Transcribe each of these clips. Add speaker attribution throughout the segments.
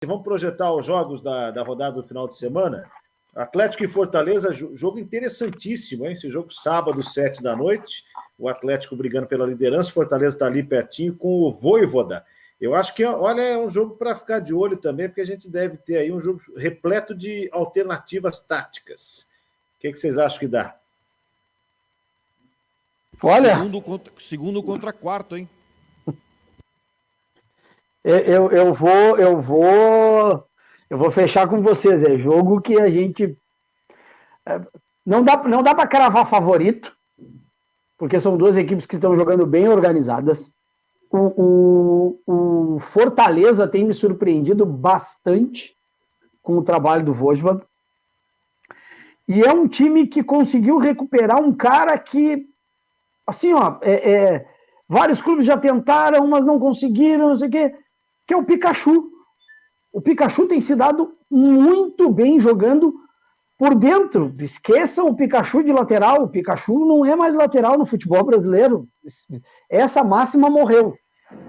Speaker 1: Vamos projetar os jogos da rodada do final de semana. Atlético e Fortaleza, jogo interessantíssimo, hein? Esse jogo sábado, 7 da noite. O Atlético brigando pela liderança, Fortaleza está ali pertinho com o Vojvoda. Eu acho que, olha, é um jogo para ficar de olho também, porque a gente deve ter aí um jogo repleto de alternativas táticas. O que vocês acham que dá?
Speaker 2: Olha...
Speaker 3: Segundo contra quarto, hein?
Speaker 2: Eu vou fechar com vocês. É jogo que a gente... Não dá para cravar favorito, porque são duas equipes que estão jogando bem organizadas. O Fortaleza tem me surpreendido bastante com o trabalho do Vojvoda. E é um time que conseguiu recuperar um cara que, assim, ó, vários clubes já tentaram, mas não conseguiram, não sei o quê, que é o Pikachu. O Pikachu tem se dado muito bem jogando por dentro. Esqueçam o Pikachu de lateral. O Pikachu não é mais lateral no futebol brasileiro. Essa máxima morreu.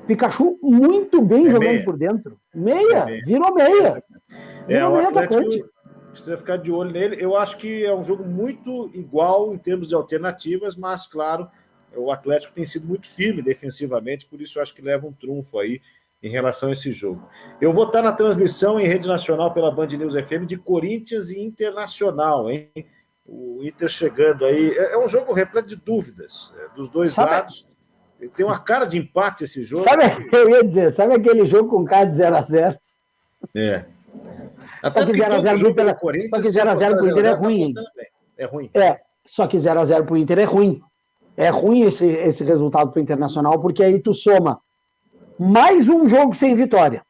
Speaker 2: Pikachu muito bem jogando meia. Por dentro. Virou meia.
Speaker 1: O Atlético precisa ficar de olho nele. Eu acho que é um jogo muito igual em termos de alternativas, mas, claro, o Atlético tem sido muito firme defensivamente, por isso eu acho que leva um trunfo aí em relação a esse jogo. Eu vou estar na transmissão em rede nacional pela Band News FM de Corinthians e Internacional, hein? O Inter chegando aí. É um jogo repleto de dúvidas dos dois lados. Tem uma cara de empate esse jogo.
Speaker 2: Eu ia dizer, sabe aquele jogo com cara de 0x0?
Speaker 1: Até
Speaker 2: só que 0x0 pela Corinthians. Só que 0x0 pro Inter é ruim.
Speaker 1: É ruim.
Speaker 2: Só que 0x0 pro Inter é ruim. É ruim esse resultado pro Internacional, porque aí tu soma mais um jogo sem vitória.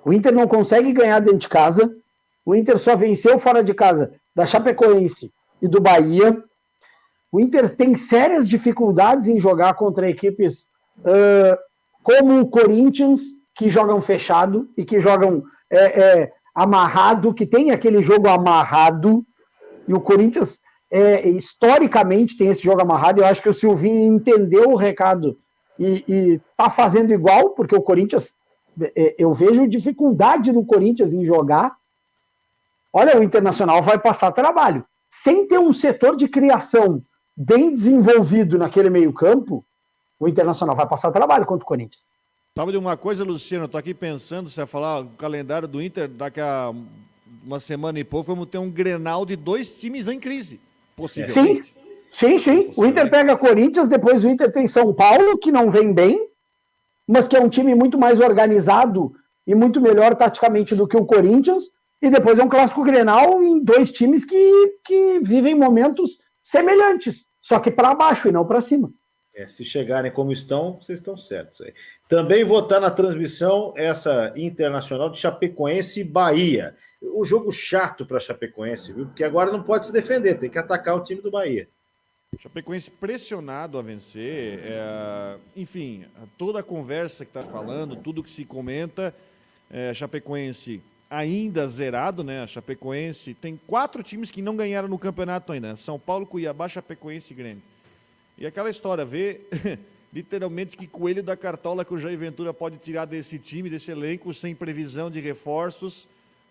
Speaker 2: O Inter não consegue ganhar dentro de casa. O Inter só venceu fora de casa da Chapecoense e do Bahia. O Inter tem sérias dificuldades em jogar contra equipes como o Corinthians, que jogam fechado e que jogam amarrado, que tem aquele jogo amarrado. E o Corinthians, historicamente, tem esse jogo amarrado. Eu acho que o Silvinho entendeu o recado e tá fazendo igual, porque o Corinthians, eu vejo dificuldade no Corinthians em jogar. Olha, o Internacional vai passar trabalho. Sem ter um setor de criação bem desenvolvido naquele meio campo, o Internacional vai passar trabalho contra o Corinthians.
Speaker 3: Sabe de uma coisa, Luciano? Eu tô aqui pensando, você vai falar o calendário do Inter, daqui a uma semana e pouco, vamos ter um Grenal de dois times em crise, possivelmente.
Speaker 2: Sim. O Inter pega Corinthians, depois o Inter tem São Paulo, que não vem bem, mas que é um time muito mais organizado e muito melhor taticamente do que o Corinthians, e depois é um clássico Grenal em dois times que vivem momentos semelhantes, só que para baixo e não para cima.
Speaker 1: Se chegarem como estão, vocês estão certos aí. Também vou estar na transmissão essa Internacional de Chapecoense e Bahia. O jogo chato para Chapecoense, viu? Porque agora não pode se defender, tem que atacar o time do Bahia.
Speaker 3: Chapecoense pressionado a vencer, enfim, toda a conversa que está falando, tudo que se comenta, Chapecoense ainda zerado, né? A Chapecoense tem 4 times que não ganharam no campeonato ainda, São Paulo, Cuiabá, Chapecoense e Grêmio. E aquela história, literalmente que coelho da cartola que o Jair Ventura pode tirar desse time, desse elenco, sem previsão de reforços,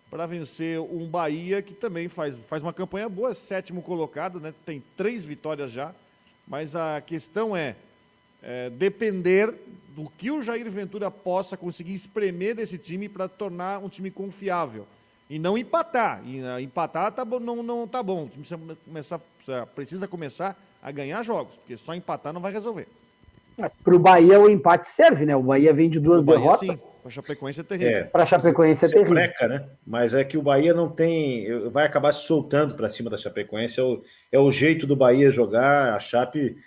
Speaker 3: para vencer um Bahia que também faz uma campanha boa, 7º colocado, né? Tem 3 vitórias já, mas a questão é depender do que o Jair Ventura possa conseguir espremer desse time para tornar um time confiável e não empatar. Empatar não tá bom, o time precisa começar a ganhar jogos, porque só empatar não vai resolver.
Speaker 2: Para o Bahia o empate serve, né? O Bahia vem de 2 derrotas. Sim.
Speaker 3: Para a Chapecoense é terrível.
Speaker 2: Para a Chapecoense é terrível.
Speaker 1: Preca, né? Mas é que o Bahia não tem... Vai acabar se soltando para cima da Chapecoense. É o jeito do Bahia jogar. A Chape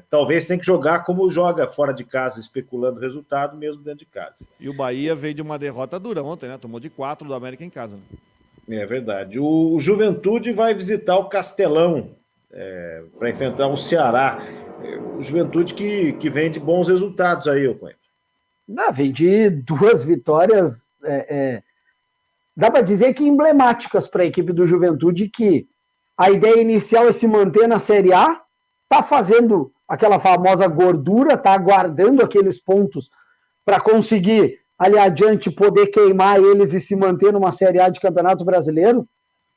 Speaker 1: talvez tenha que jogar como joga fora de casa, especulando o resultado, mesmo dentro de casa.
Speaker 3: E o Bahia veio de uma derrota dura ontem, né? Tomou de 4 do América em casa. Né?
Speaker 1: É verdade. O Juventude vai visitar o Castelão para enfrentar o Ceará. O Juventude que vem de bons resultados aí, eu conheço.
Speaker 2: Vem de 2 vitórias, dá para dizer que emblemáticas para a equipe do Juventude, que a ideia inicial é se manter na Série A, está fazendo aquela famosa gordura, está aguardando aqueles pontos para conseguir ali adiante poder queimar eles e se manter numa Série A de Campeonato Brasileiro,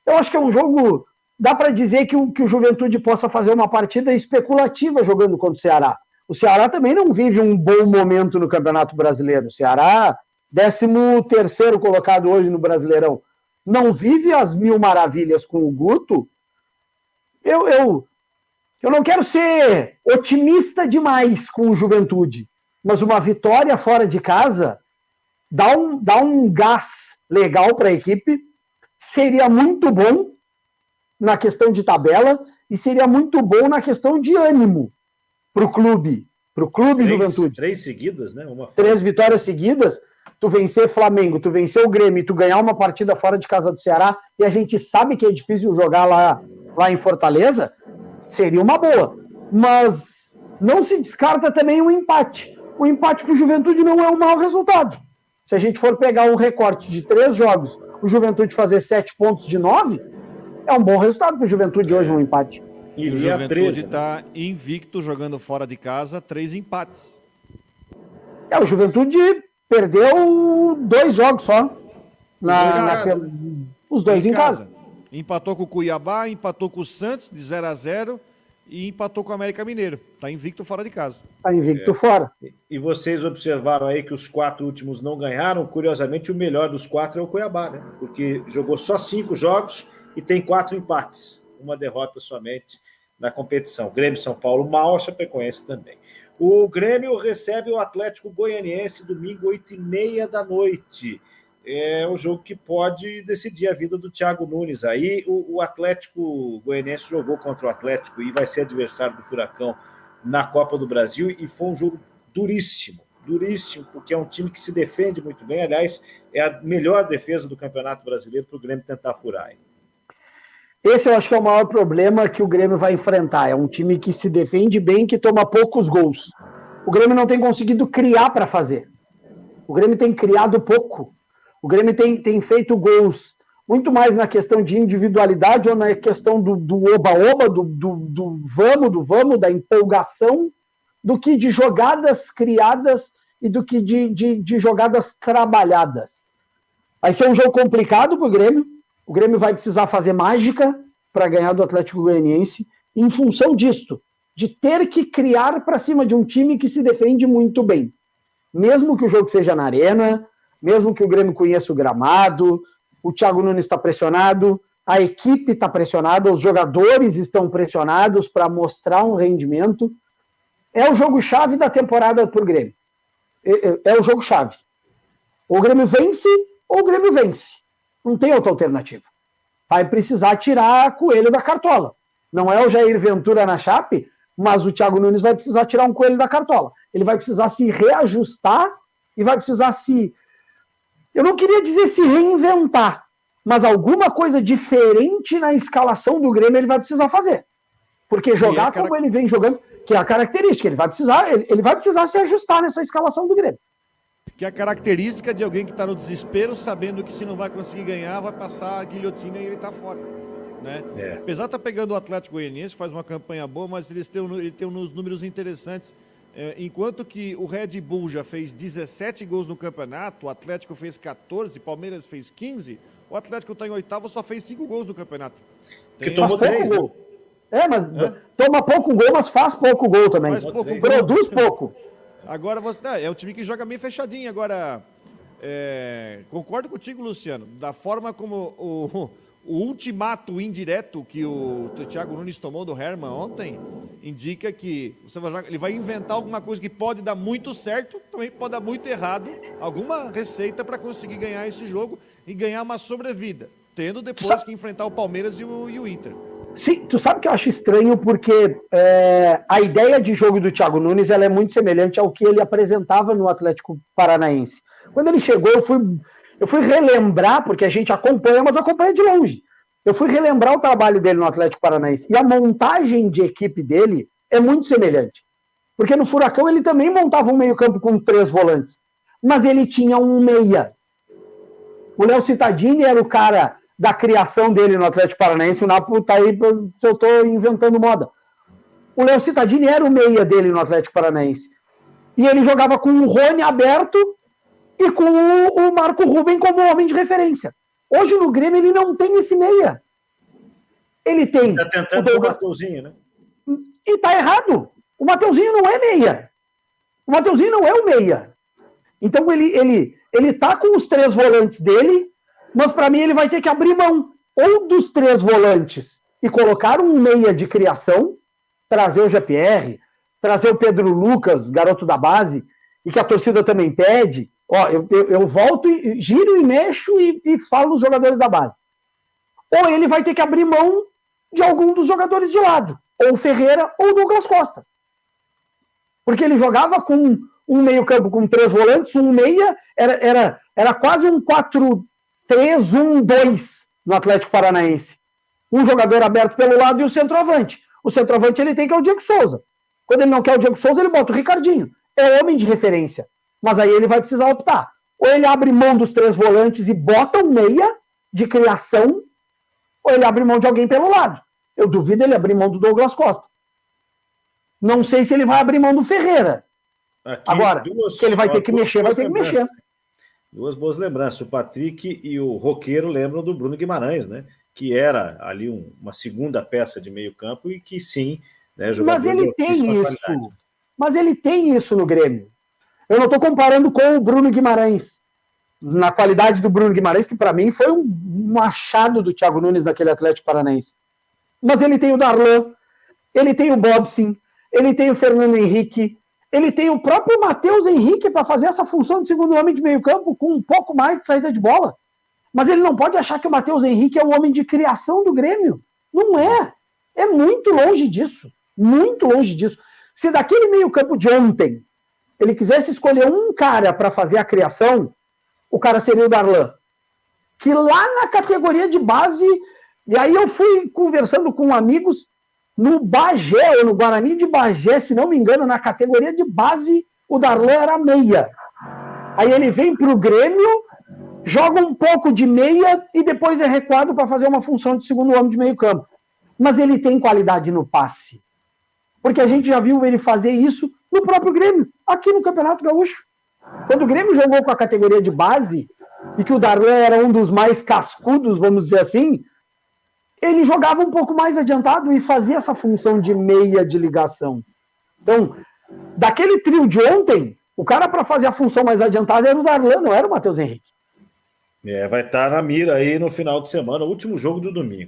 Speaker 2: eu acho que é um jogo, dá para dizer que o Juventude possa fazer uma partida especulativa jogando contra o Ceará. O Ceará também não vive um bom momento no Campeonato Brasileiro. O Ceará, 13º colocado hoje no Brasileirão, não vive as mil maravilhas com o Guto. Eu não quero ser otimista demais com o Juventude, mas uma vitória fora de casa dá um gás legal para a equipe, seria muito bom na questão de tabela e seria muito bom na questão de ânimo para o clube Juventude.
Speaker 1: 3 seguidas, né?
Speaker 2: 3 vitórias seguidas, tu vencer Flamengo, tu vencer o Grêmio, tu ganhar uma partida fora de casa do Ceará, e a gente sabe que é difícil jogar lá em Fortaleza, seria uma boa. Mas não se descarta também um empate. O empate para o Juventude não é um mau resultado. Se a gente for pegar um recorte de 3 jogos, o Juventude fazer 7 pontos de 9, é um bom resultado para o Juventude hoje, um empate.
Speaker 3: E o Juventude está invicto jogando fora de casa, 3 empates.
Speaker 2: O Juventude perdeu 2 jogos só. Os dois em casa.
Speaker 3: Empatou com o Cuiabá, empatou com o Santos de 0-0 e empatou com o América Mineiro. Está invicto fora de casa.
Speaker 2: Está invicto fora.
Speaker 1: E vocês observaram aí que os 4 últimos não ganharam. Curiosamente, o melhor dos 4 é o Cuiabá, né? Porque jogou só 5 jogos e tem 4 empates. Uma derrota somente na competição. Grêmio, São Paulo, mal, a Chapecoense também. O Grêmio recebe o Atlético Goianiense domingo, 8h30 da noite. É um jogo que pode decidir a vida do Thiago Nunes. Aí o Atlético Goianiense jogou contra o Atlético e vai ser adversário do Furacão na Copa do Brasil e foi um jogo duríssimo, porque é um time que se defende muito bem. Aliás, é a melhor defesa do Campeonato Brasileiro para o Grêmio tentar furar.
Speaker 2: Esse eu acho que é o maior problema que o Grêmio vai enfrentar. É um time que se defende bem, que toma poucos gols. O Grêmio não tem conseguido criar para fazer. O Grêmio tem criado pouco. O Grêmio tem feito gols muito mais na questão de individualidade ou na questão do oba-oba, do vamos, da empolgação, do que de jogadas criadas e do que de jogadas trabalhadas. Vai ser um jogo complicado para o Grêmio. O Grêmio vai precisar fazer mágica para ganhar do Atlético Goianiense em função disto, de ter que criar para cima de um time que se defende muito bem. Mesmo que o jogo seja na arena, mesmo que o Grêmio conheça o gramado, o Thiago Nunes está pressionado, a equipe está pressionada, os jogadores estão pressionados para mostrar um rendimento. É o jogo-chave da temporada para o Grêmio. É o jogo-chave. Ou o Grêmio vence, ou o Grêmio vence. Não tem outra alternativa. Vai precisar tirar coelho da cartola. Não é o Jair Ventura na Chape, mas o Thiago Nunes vai precisar tirar um coelho da cartola. Ele vai precisar se reajustar e vai precisar se... Eu não queria dizer se reinventar, mas alguma coisa diferente na escalação do Grêmio ele vai precisar fazer. Porque jogar como ele vem jogando, que é a característica, ele vai precisar se ajustar nessa escalação do Grêmio.
Speaker 3: Que é a característica de alguém que está no desespero, sabendo que se não vai conseguir ganhar, vai passar a guilhotina e ele está fora. Né? Apesar de estar pegando o Atlético Goianiense, faz uma campanha boa, mas ele tem uns números interessantes. Enquanto que o Red Bull já fez 17 gols no campeonato, o Atlético fez 14, Palmeiras fez 15, o Atlético está em 8º, só fez 5 gols no campeonato.
Speaker 1: Que tomou 3
Speaker 2: gol. Mas toma pouco gol, mas faz pouco gol também. Produz pouco.
Speaker 3: Agora, é um time que joga bem fechadinho. Agora, concordo contigo, Luciano, da forma como o ultimato indireto que o Thiago Nunes tomou do Herman ontem, indica que ele vai inventar alguma coisa que pode dar muito certo, também pode dar muito errado, alguma receita para conseguir ganhar esse jogo e ganhar uma sobrevida, tendo depois que enfrentar o Palmeiras e o Inter.
Speaker 2: Sim, tu sabe que eu acho estranho porque a ideia de jogo do Thiago Nunes ela é muito semelhante ao que ele apresentava no Atlético Paranaense. Quando ele chegou, eu fui relembrar, porque a gente acompanha, mas acompanha de longe. Eu fui relembrar o trabalho dele no Atlético Paranaense. E a montagem de equipe dele é muito semelhante. Porque no Furacão ele também montava um meio-campo com 3 volantes. Mas ele tinha um meia. O Léo Cittadini era o cara da criação dele no Atlético Paranaense. O Napo tá aí se eu estou inventando moda. O Léo Cittadini era o meia dele no Atlético Paranaense. E ele jogava com o Rony aberto e com o Marco Ruben como homem de referência. Hoje no Grêmio ele não tem esse meia. Ele tem...
Speaker 1: Está tentando o Mateuzinho, né?
Speaker 2: E tá errado. O Mateuzinho não é meia. O Mateuzinho não é o meia. Então ele tá com os 3 volantes dele, mas para mim ele vai ter que abrir mão ou dos 3 volantes e colocar um meia de criação, trazer o GPR, trazer o Pedro Lucas, garoto da base, e que a torcida também pede. Ó, eu volto, giro e mexo e falo os jogadores da base. Ou ele vai ter que abrir mão de algum dos jogadores de lado, ou Ferreira ou Douglas Costa. Porque ele jogava com um meio-campo com 3 volantes, um meia, era quase um 4-3-1-2 no Atlético Paranaense. Um jogador aberto pelo lado e o centroavante. O centroavante ele tem que é o Diego Souza. Quando ele não quer o Diego Souza, ele bota o Ricardinho. É homem de referência. Mas aí ele vai precisar optar. Ou ele abre mão dos 3 volantes e bota um meia de criação, ou ele abre mão de alguém pelo lado. Eu duvido ele abrir mão do Douglas Costa. Não sei se ele vai abrir mão do Ferreira.
Speaker 1: Aqui,
Speaker 2: agora, que ele vai ter que mexer, vai ter que mexer.
Speaker 1: 2 boas lembranças. O Patrick e o Roqueiro lembram do Bruno Guimarães, né? Que era ali uma segunda peça de meio campo e que sim, né, jogador.
Speaker 2: Mas ele tem isso. Mas ele tem isso no Grêmio. Eu não estou comparando com o Bruno Guimarães. Na qualidade do Bruno Guimarães, que para mim foi um achado do Thiago Nunes naquele Atlético Paranaense. Mas ele tem o Darlan, ele tem o Bobson, ele tem o Fernando Henrique, ele tem o próprio Matheus Henrique para fazer essa função de segundo homem de meio campo com um pouco mais de saída de bola. Mas ele não pode achar que o Matheus Henrique é o homem de criação do Grêmio. Não é. É muito longe disso. Muito longe disso. Se daquele meio campo de ontem ele quisesse escolher um cara para fazer a criação, o cara seria o Darlan. Que lá na categoria de base, e aí eu fui conversando com amigos no Bagé, ou no Guarani de Bagé, se não me engano, na categoria de base, o Darlan era meia. Aí ele vem para o Grêmio, joga um pouco de meia e depois é recuado para fazer uma função de segundo homem de meio campo. Mas ele tem qualidade no passe. Porque a gente já viu ele fazer isso no próprio Grêmio, aqui no Campeonato Gaúcho. Quando o Grêmio jogou com a categoria de base, e que o Darlan era um dos mais cascudos, vamos dizer assim, ele jogava um pouco mais adiantado e fazia essa função de meia de ligação. Então, daquele trio de ontem, o cara para fazer a função mais adiantada era o Darlan, não era o Matheus Henrique.
Speaker 1: Vai estar na mira aí no final de semana, o último jogo do domingo.